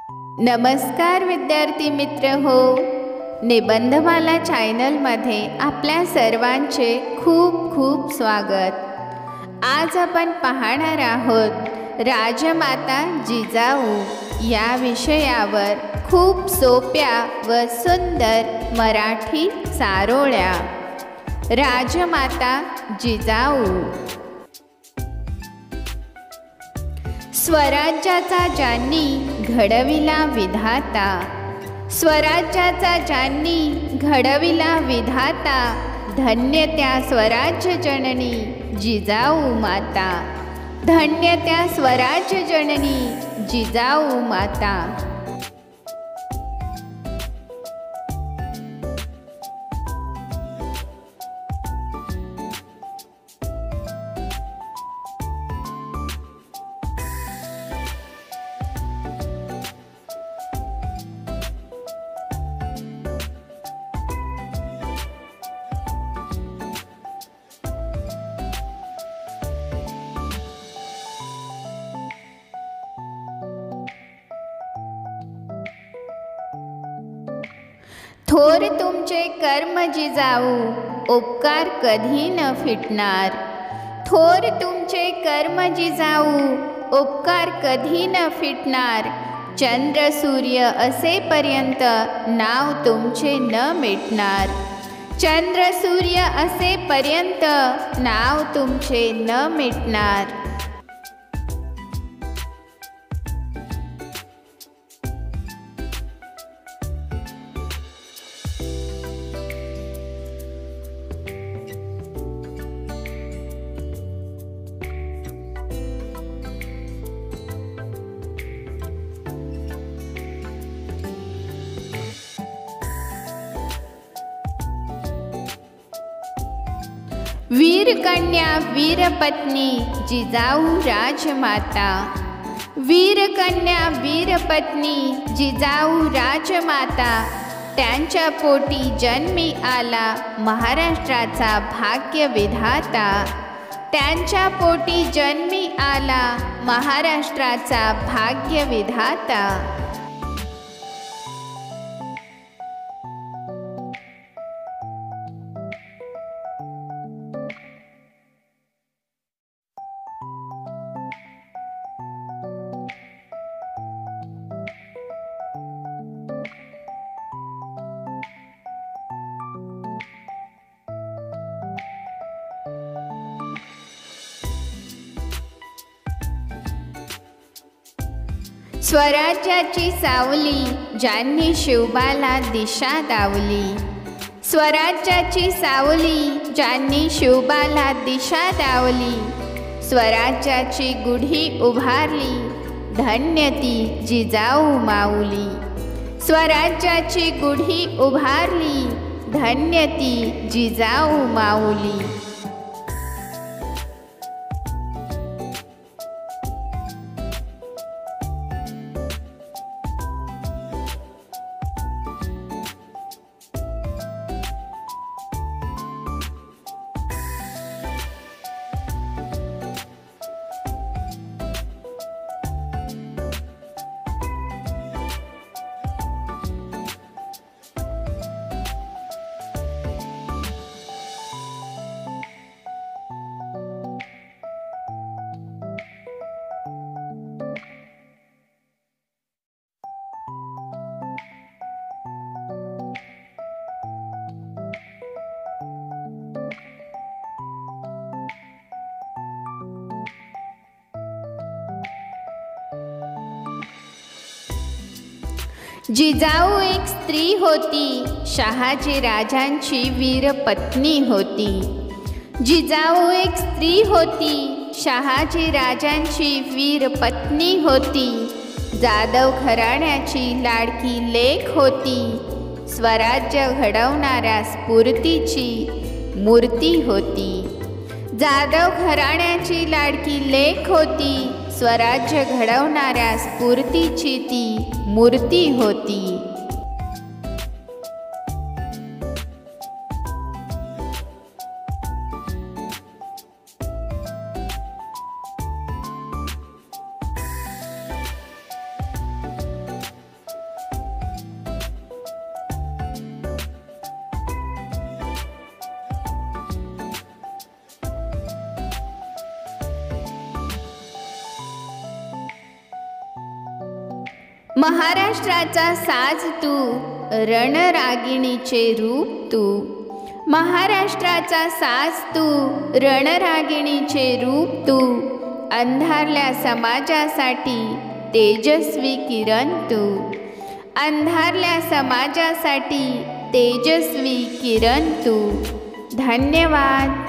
नमस्कार विद्यार्थी मित्र हो, निबंधमाला चॅनलमध्ये आपल्या सर्वांचे खूप खूप स्वागत। आज आपण पाहणार आहोत राजमाता जिजाऊ या विषयावर खूप सोप्या व सुंदर मराठी चारोळ्या। राजमाता जिजाऊ। स्वराज्याचा ज्यांनी घडविला विधाता, स्वराज्याचा ज्यांनी घडविला विधाता, धन्य त्या स्वराज्य जननी जिजाऊ माता, धन्य त्या स्वराज्य जननी जिजाऊ माता। थोर तुमचे कर्म जिजाऊ, उपकार कधी न फिटणार। थोर तुमचे कर्म जिजाऊ, उपकार कधी न फिटणार। चंद्र सूर्य असेपर्यंत नाव तुमचे न मिटणार। चंद्र सूर्य असेपर्यंत नाव तुमचे न मिटणार। वीरकन्या वीरपत्नी जिजाऊ राजमाता, वीरकन्या वीरपत्नी जिजाऊ राजमाता। त्यांच्या पोटी जन्मी आला महाराष्ट्राचा भाग्य विधाता, त्यांच्या पोटी जन्मी आला महाराष्ट्राचा भाग्य विधाता। स्वराज्याची सावली ज्यांनी शिवबाला दिशा दावली, स्वराज्याची सावली ज्यांनी शिवबाला दिशा दावली। स्वराज्याची गुढी उभारली, धन्य ती जिजाऊ माऊली। स्वराज्याची गुढी उभारली, धन्य ती जिजाऊ माऊली। जिजाऊ एक स्त्री होती, शहाजी राजांची वीर पत्नी होती। जिजाऊ एक स्त्री होती, शहाजी राजांची वीर पत्नी होती। जाधव घराण्याची लाडकी लेक होती, स्वराज्य घडवणाऱ्या स्फूर्तीची मूर्ती होती। जाधव घराण्याची लाडकी लेक होती, स्वराज्य घडवणाऱ्या स्फूर्तीची ती मूर्ती होती। महाराष्ट्राचा साज तू, रणरागिणीचे रूप तू. महाराष्ट्राचा साज तू, रणरागिणीचे रूप तू. अंधारल्या समाजासाठी तेजस्वी किरण तू. अंधारल्या समाजासाठी तेजस्वी किरण तू. धन्यवाद.